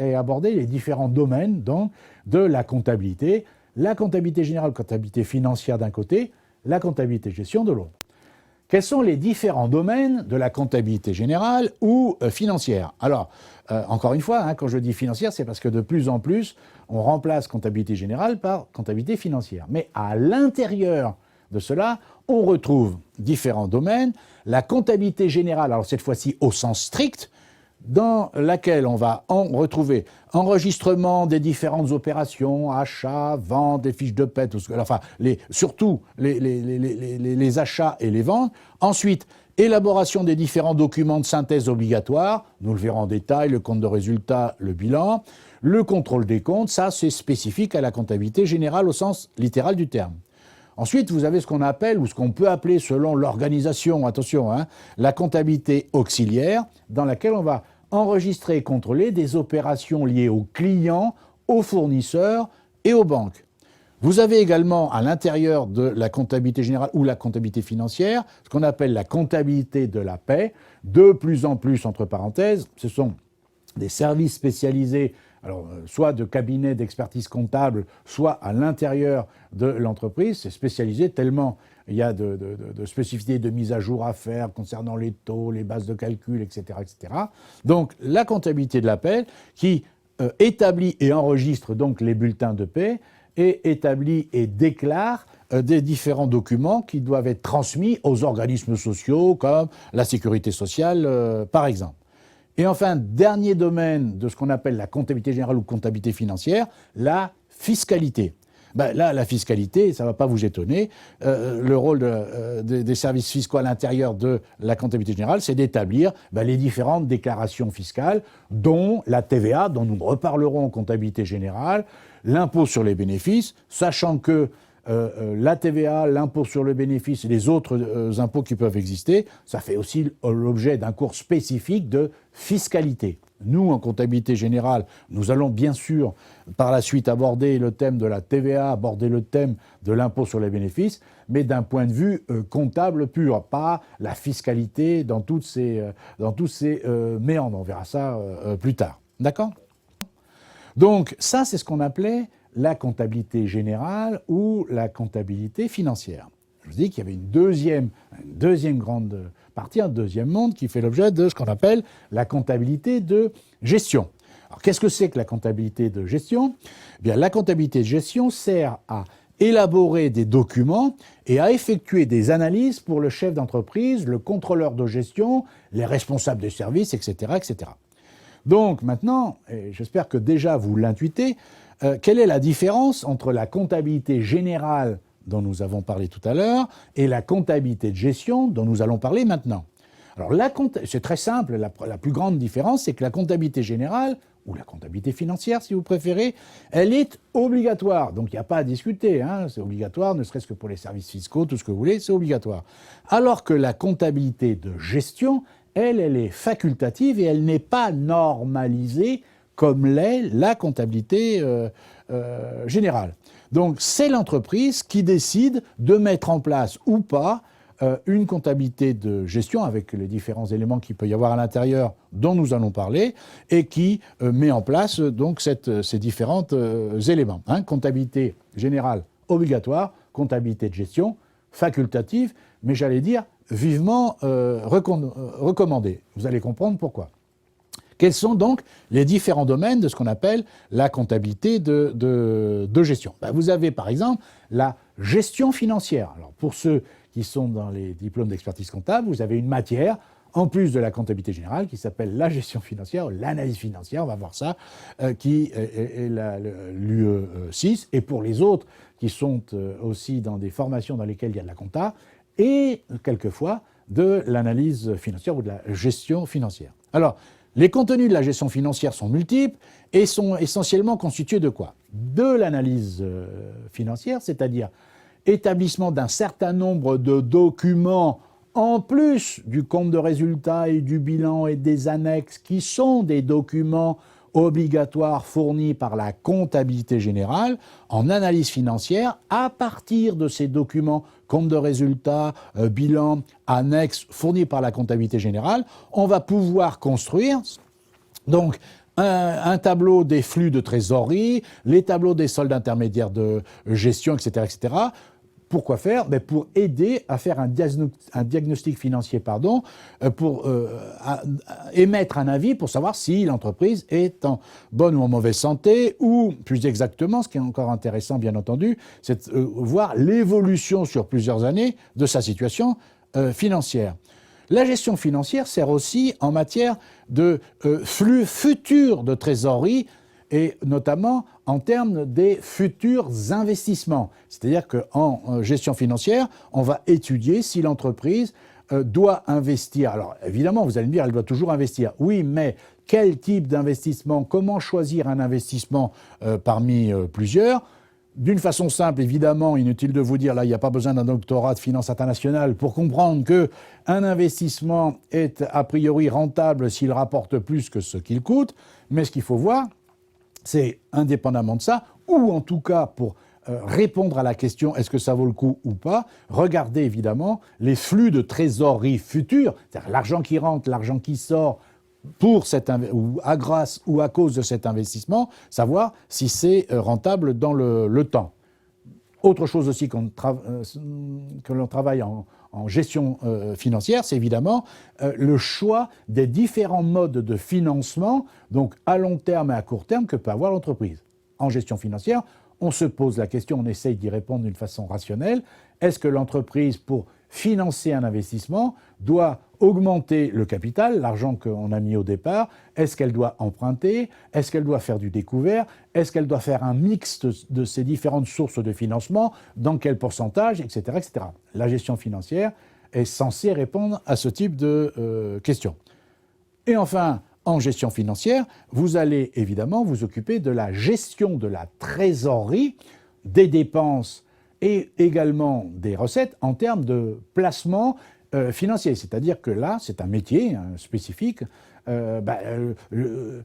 et aborder les différents domaines donc, de la comptabilité générale, comptabilité financière d'un côté, la comptabilité gestion de l'autre. Quels sont les différents domaines de la comptabilité générale ou financière? Alors, encore une fois, quand je dis financière, c'est parce que de plus en plus, on remplace comptabilité générale par comptabilité financière. Mais à l'intérieur de cela, on retrouve différents domaines. La comptabilité générale, alors cette fois-ci au sens strict, dans laquelle on va retrouver enregistrement des différentes opérations, achats, ventes, des fiches de paie, tout ce, enfin, surtout les achats et les ventes. Ensuite, élaboration des différents documents de synthèse obligatoires, nous le verrons en détail, le compte de résultat, le bilan, le contrôle des comptes, ça c'est spécifique à la comptabilité générale au sens littéral du terme. Ensuite, vous avez ce qu'on appelle, ou ce qu'on peut appeler selon l'organisation, attention, la comptabilité auxiliaire, dans laquelle on va enregistrer et contrôler des opérations liées aux clients, aux fournisseurs et aux banques. Vous avez également, à l'intérieur de la comptabilité générale ou la comptabilité financière, ce qu'on appelle la comptabilité de la paie. De plus en plus, entre parenthèses, ce sont des services spécialisés, alors, soit de cabinets d'expertise comptable, soit à l'intérieur de l'entreprise. C'est spécialisé tellement il y a de spécificités de mise à jour à faire concernant les taux, les bases de calcul, etc. etc. Donc, la comptabilité de la paie qui établit et enregistre donc les bulletins de paie et établit et déclare des différents documents qui doivent être transmis aux organismes sociaux comme la sécurité sociale, par exemple. Et enfin, dernier domaine de ce qu'on appelle la comptabilité générale ou comptabilité financière, la fiscalité. Là, la fiscalité, ça ne va pas vous étonner. Le rôle des services fiscaux à l'intérieur de la comptabilité générale, c'est d'établir les différentes déclarations fiscales, dont la TVA, dont nous reparlerons en comptabilité générale, l'impôt sur les bénéfices, sachant que la TVA, l'impôt sur le bénéfice et les autres impôts qui peuvent exister, ça fait aussi l'objet d'un cours spécifique de fiscalité. Nous, en comptabilité générale, nous allons bien sûr par la suite aborder le thème de la TVA, aborder le thème de l'impôt sur les bénéfices, mais d'un point de vue comptable pur, pas la fiscalité dans tous ces méandres. On verra ça plus tard. D'accord ? Donc ça, c'est ce qu'on appelait la comptabilité générale ou la comptabilité financière. Je vous dis qu'il y avait une deuxième grande partie, un deuxième monde qui fait l'objet de ce qu'on appelle la comptabilité de gestion. Alors qu'est-ce que c'est que la comptabilité de gestion ? Eh bien, la comptabilité de gestion sert à élaborer des documents et à effectuer des analyses pour le chef d'entreprise, le contrôleur de gestion, les responsables des services, etc., etc. Donc maintenant, et j'espère que déjà vous l'intuitez, quelle est la différence entre la comptabilité générale dont nous avons parlé tout à l'heure et la comptabilité de gestion dont nous allons parler maintenant? Alors c'est très simple, la plus grande différence, c'est que la comptabilité générale, ou la comptabilité financière si vous préférez, elle est obligatoire. Donc il n'y a pas à discuter, c'est obligatoire, ne serait-ce que pour les services fiscaux, tout ce que vous voulez, c'est obligatoire. Alors que la comptabilité de gestion, elle est facultative et elle n'est pas normalisée comme l'est la comptabilité générale. Donc c'est l'entreprise qui décide de mettre en place ou pas une comptabilité de gestion avec les différents éléments qu'il peut y avoir à l'intérieur dont nous allons parler et qui met en place donc ces différents éléments. Comptabilité générale obligatoire, comptabilité de gestion facultative, mais j'allais dire vivement recommandée. Vous allez comprendre pourquoi. Quels sont donc les différents domaines de ce qu'on appelle la comptabilité de gestion ? Vous avez par exemple la gestion financière. Alors pour ceux qui sont dans les diplômes d'expertise comptable, vous avez une matière, en plus de la comptabilité générale, qui s'appelle la gestion financière, l'analyse financière, on va voir ça, qui est l'UE 6. Et pour les autres qui sont aussi dans des formations dans lesquelles il y a de la compta, et quelquefois de l'analyse financière ou de la gestion financière. Alors, les contenus de la gestion financière sont multiples et sont essentiellement constitués de quoi ? De l'analyse financière, c'est-à-dire établissement d'un certain nombre de documents en plus du compte de résultat et du bilan et des annexes qui sont des documents obligatoires fournis par la comptabilité générale en analyse financière. À partir de ces documents, compte de résultat, bilan, annexes fournis par la comptabilité générale, on va pouvoir construire donc un tableau des flux de trésorerie, les tableaux des soldes intermédiaires de gestion, etc., etc. Pourquoi faire? Pour aider à faire un diagnostic financier, pour émettre un avis pour savoir si l'entreprise est en bonne ou en mauvaise santé, ou plus exactement, ce qui est encore intéressant bien entendu, c'est voir l'évolution sur plusieurs années de sa situation financière. La gestion financière sert aussi en matière de flux futurs de trésorerie, et notamment en termes des futurs investissements. C'est-à-dire qu'en gestion financière, on va étudier si l'entreprise doit investir. Alors évidemment, vous allez me dire, elle doit toujours investir. Oui, mais quel type d'investissement? Comment choisir un investissement parmi plusieurs? D'une façon simple, évidemment, inutile de vous dire, là, il n'y a pas besoin d'un doctorat de finance internationale pour comprendre qu'un investissement est a priori rentable s'il rapporte plus que ce qu'il coûte. Mais ce qu'il faut voir, c'est indépendamment de ça, ou en tout cas pour répondre à la question est-ce que ça vaut le coup ou pas, regardez évidemment les flux de trésorerie futurs, c'est-à-dire l'argent qui rentre, l'argent qui sort, ou à grâce ou à cause de cet investissement, savoir si c'est rentable dans le temps. Autre chose aussi que l'on travaille en gestion financière, c'est évidemment le choix des différents modes de financement, donc à long terme et à court terme, que peut avoir l'entreprise. En gestion financière, on se pose la question, on essaye d'y répondre d'une façon rationnelle. Est-ce que l'entreprise, pour financer un investissement, doit augmenter le capital, l'argent qu'on a mis au départ? Est-ce qu'elle doit emprunter? Est-ce qu'elle doit faire du découvert? Est-ce qu'elle doit faire un mix de ces différentes sources de financement? Dans quel pourcentage? Etc., etc. La gestion financière est censée répondre à ce type de questions. Et enfin, en gestion financière, vous allez évidemment vous occuper de la gestion de la trésorerie, des dépenses et également des recettes en termes de placement financier. C'est-à-dire que là, c'est un métier spécifique,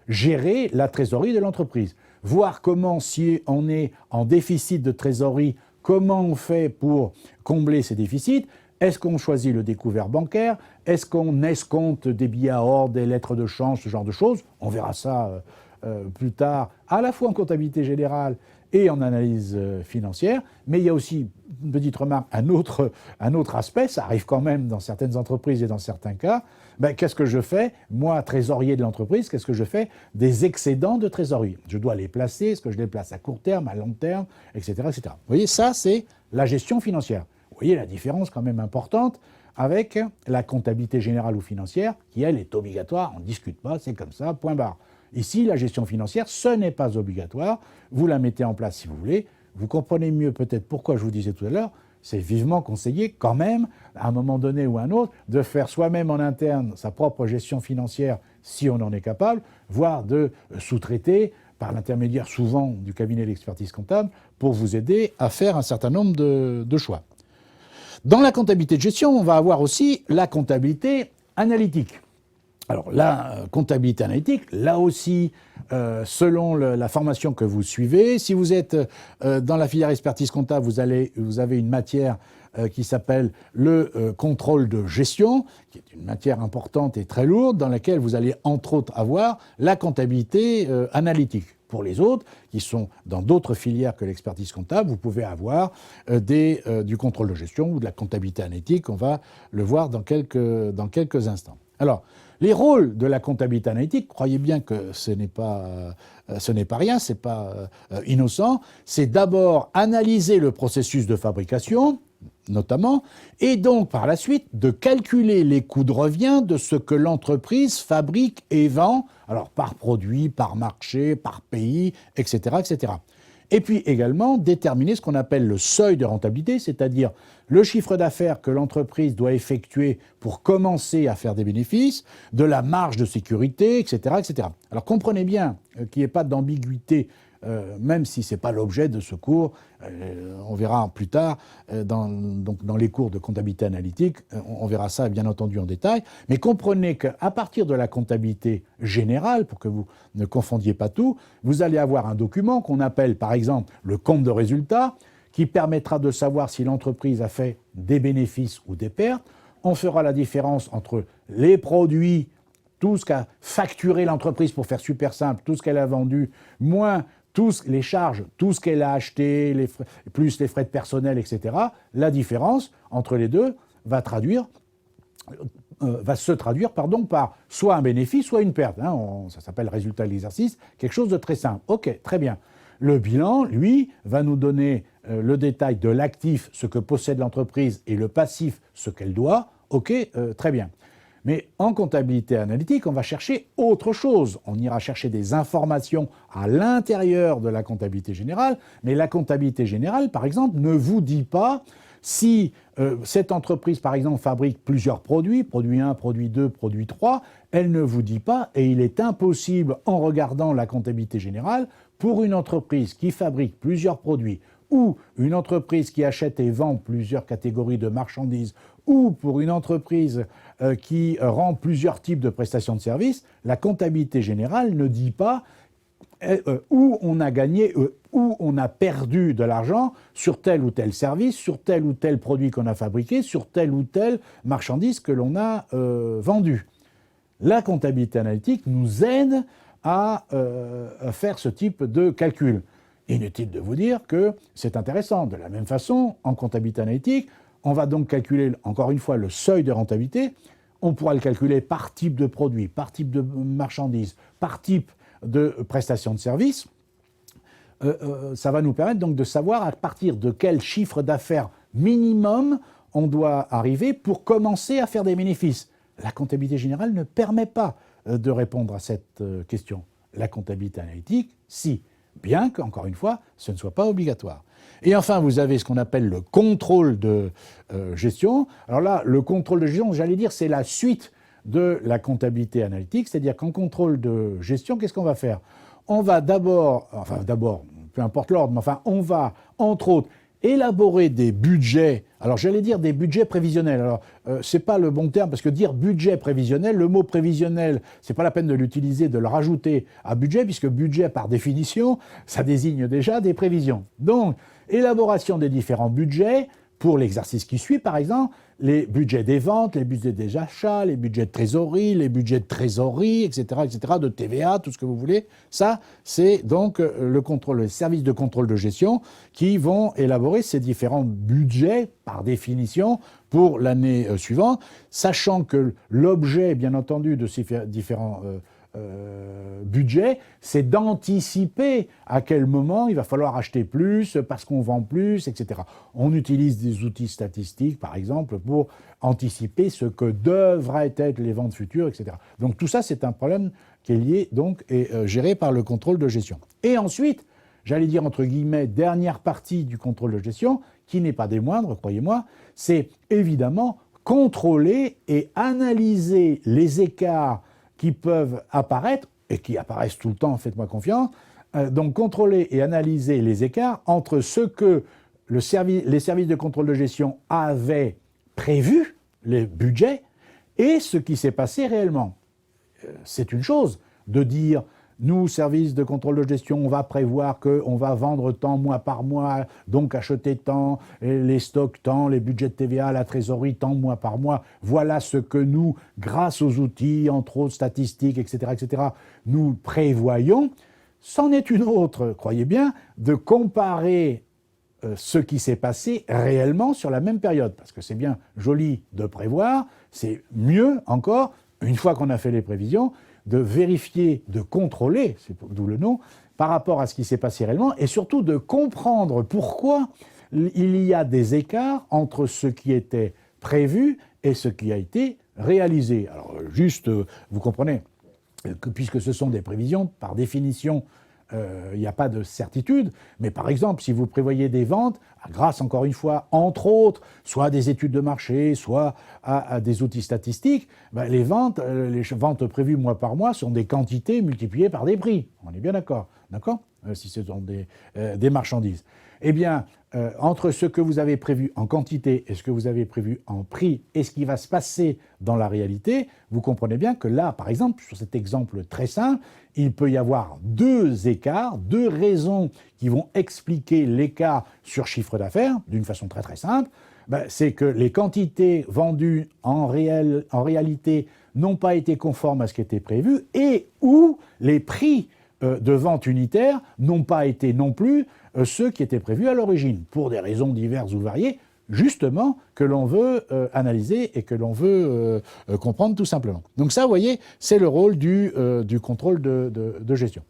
gérer la trésorerie de l'entreprise. Voir comment, si on est en déficit de trésorerie, comment on fait pour combler ces déficits. Est-ce qu'on choisit le découvert bancaire? Est-ce qu'on escompte des billets à ordre, des lettres de change, ce genre de choses? On verra ça plus tard, à la fois en comptabilité générale et en analyse financière. Mais il y a aussi, une petite remarque, un autre aspect, ça arrive quand même dans certaines entreprises et dans certains cas. Qu'est-ce que je fais, moi, trésorier de l'entreprise, qu'est-ce que je fais des excédents de trésorerie? Je dois les placer, est-ce que je les place à court terme, à long terme, etc., etc. Vous voyez, ça, c'est la gestion financière. Vous voyez la différence quand même importante avec la comptabilité générale ou financière, qui, elle, est obligatoire, on ne discute pas, c'est comme ça, point barre. Ici, la gestion financière, ce n'est pas obligatoire, vous la mettez en place si vous voulez. Vous comprenez mieux peut-être pourquoi je vous disais tout à l'heure, c'est vivement conseillé quand même, à un moment donné ou à un autre, de faire soi-même en interne sa propre gestion financière, si on en est capable, voire de sous-traiter par l'intermédiaire souvent du cabinet d'expertise comptable, pour vous aider à faire un certain nombre de choix. Dans la comptabilité de gestion, on va avoir aussi la comptabilité analytique. Alors la comptabilité analytique, là aussi, selon la formation que vous suivez, si vous êtes dans la filière expertise comptable, vous avez une matière qui s'appelle le contrôle de gestion, qui est une matière importante et très lourde, dans laquelle vous allez entre autres avoir la comptabilité analytique. Pour les autres, qui sont dans d'autres filières que l'expertise comptable, vous pouvez avoir du contrôle de gestion ou de la comptabilité analytique, on va le voir dans quelques instants. Alors, les rôles de la comptabilité analytique, croyez bien que ce n'est pas rien, ce n'est pas innocent, c'est d'abord analyser le processus de fabrication, notamment, et donc par la suite de calculer les coûts de revient de ce que l'entreprise fabrique et vend, alors par produit, par marché, par pays, etc., etc. Et puis également déterminer ce qu'on appelle le seuil de rentabilité, c'est-à-dire le chiffre d'affaires que l'entreprise doit effectuer pour commencer à faire des bénéfices, de la marge de sécurité, etc., etc. Alors comprenez bien qu'il n'y ait pas d'ambiguïté, même si ce n'est pas l'objet de ce cours. On verra plus tard, dans les cours de comptabilité analytique, on verra ça bien entendu en détail. Mais comprenez qu'à partir de la comptabilité générale, pour que vous ne confondiez pas tout, vous allez avoir un document qu'on appelle par exemple le compte de résultat, qui permettra de savoir si l'entreprise a fait des bénéfices ou des pertes. On fera la différence entre les produits, tout ce qu'a facturé l'entreprise, pour faire super simple, tout ce qu'elle a vendu, moins tous les charges, tout ce qu'elle a acheté, plus les frais de personnel, etc., la différence entre les deux va se traduire par soit un bénéfice, soit une perte. Ça s'appelle résultat de l'exercice, quelque chose de très simple. Ok, très bien. Le bilan, lui, va nous donner le détail de l'actif, ce que possède l'entreprise, et le passif, ce qu'elle doit. Ok, très bien. Mais en comptabilité analytique, on va chercher autre chose. On ira chercher des informations à l'intérieur de la comptabilité générale, mais la comptabilité générale, par exemple, ne vous dit pas si cette entreprise, par exemple, fabrique plusieurs produits, produit 1, produit 2, produit 3, elle ne vous dit pas, et il est impossible, en regardant la comptabilité générale, pour une entreprise qui fabrique plusieurs produits, ou une entreprise qui achète et vend plusieurs catégories de marchandises, ou pour une entreprise qui rend plusieurs types de prestations de services, la comptabilité générale ne dit pas où on a gagné, où on a perdu de l'argent sur tel ou tel service, sur tel ou tel produit qu'on a fabriqué, sur telle ou telle marchandise que l'on a vendue. La comptabilité analytique nous aide à faire ce type de calcul. Inutile de vous dire que c'est intéressant. De la même façon, en comptabilité analytique, on va donc calculer, encore une fois, le seuil de rentabilité. On pourra le calculer par type de produit, par type de marchandise, par type de prestation de service. Ça va nous permettre donc de savoir à partir de quel chiffre d'affaires minimum on doit arriver pour commencer à faire des bénéfices. La comptabilité générale ne permet pas de répondre à cette question. La comptabilité analytique, si, bien qu'encore une fois, ce ne soit pas obligatoire. Et enfin, vous avez ce qu'on appelle le contrôle de gestion. Alors là, le contrôle de gestion, j'allais dire, c'est la suite de la comptabilité analytique, c'est-à-dire qu'en contrôle de gestion, qu'est-ce qu'on va faire? On va d'abord, peu importe l'ordre, mais enfin, on va, entre autres, élaborer des budgets. Alors, j'allais dire des budgets prévisionnels. Alors, c'est pas le bon terme, parce que dire budget prévisionnel, le mot prévisionnel, c'est pas la peine de l'utiliser, de le rajouter à budget, puisque budget, par définition, ça désigne déjà des prévisions. Donc, élaboration des différents budgets pour l'exercice qui suit, par exemple, les budgets des ventes, les budgets des achats, les budgets de trésorerie, etc., de TVA, tout ce que vous voulez. Ça, c'est donc les services de contrôle de gestion qui vont élaborer ces différents budgets, par définition, pour l'année suivante, sachant que l'objet, bien entendu, de ces différents budget, c'est d'anticiper à quel moment il va falloir acheter plus parce qu'on vend plus, etc. On utilise des outils statistiques, par exemple, pour anticiper ce que devraient être les ventes futures, etc. Donc tout ça, c'est un problème qui est lié donc et géré par le contrôle de gestion. Et ensuite, j'allais dire entre guillemets, dernière partie du contrôle de gestion, qui n'est pas des moindres, croyez-moi, c'est évidemment contrôler et analyser les écarts qui peuvent apparaître, et qui apparaissent tout le temps, faites-moi confiance, donc contrôler et analyser les écarts entre ce que les services de contrôle de gestion avaient prévu, les budgets, et ce qui s'est passé réellement. C'est une chose de dire, nous, services de contrôle de gestion, on va prévoir qu'on va vendre tant mois par mois, donc acheter tant, les stocks tant, les budgets de TVA, la trésorerie tant mois par mois. Voilà ce que nous, grâce aux outils, entre autres statistiques, etc., nous prévoyons. C'en est une autre, croyez bien, de comparer ce qui s'est passé réellement sur la même période. Parce que c'est bien joli de prévoir, c'est mieux encore, une fois qu'on a fait les prévisions, de vérifier, de contrôler, c'est d'où le nom, par rapport à ce qui s'est passé réellement, et surtout de comprendre pourquoi il y a des écarts entre ce qui était prévu et ce qui a été réalisé. Alors juste, vous comprenez, que puisque ce sont des prévisions, par définition, il n'y a pas de certitude, mais par exemple, si vous prévoyez des ventes, grâce encore une fois, entre autres, soit à des études de marché, soit à des outils statistiques, les ventes prévues mois par mois sont des quantités multipliées par des prix. On est bien d'accord, si ce sont des marchandises. Eh bien, entre ce que vous avez prévu en quantité et ce que vous avez prévu en prix et ce qui va se passer dans la réalité, vous comprenez bien que là, par exemple, sur cet exemple très simple, il peut y avoir deux écarts, deux raisons qui vont expliquer l'écart sur chiffre d'affaires, d'une façon très très simple. C'est que les quantités vendues en réalité n'ont pas été conformes à ce qui était prévu et ou les prix de vente unitaire n'ont pas été non plus ceux qui étaient prévus à l'origine, pour des raisons diverses ou variées, justement, que l'on veut analyser et que l'on veut comprendre tout simplement. Donc ça, vous voyez, c'est le rôle du contrôle de gestion.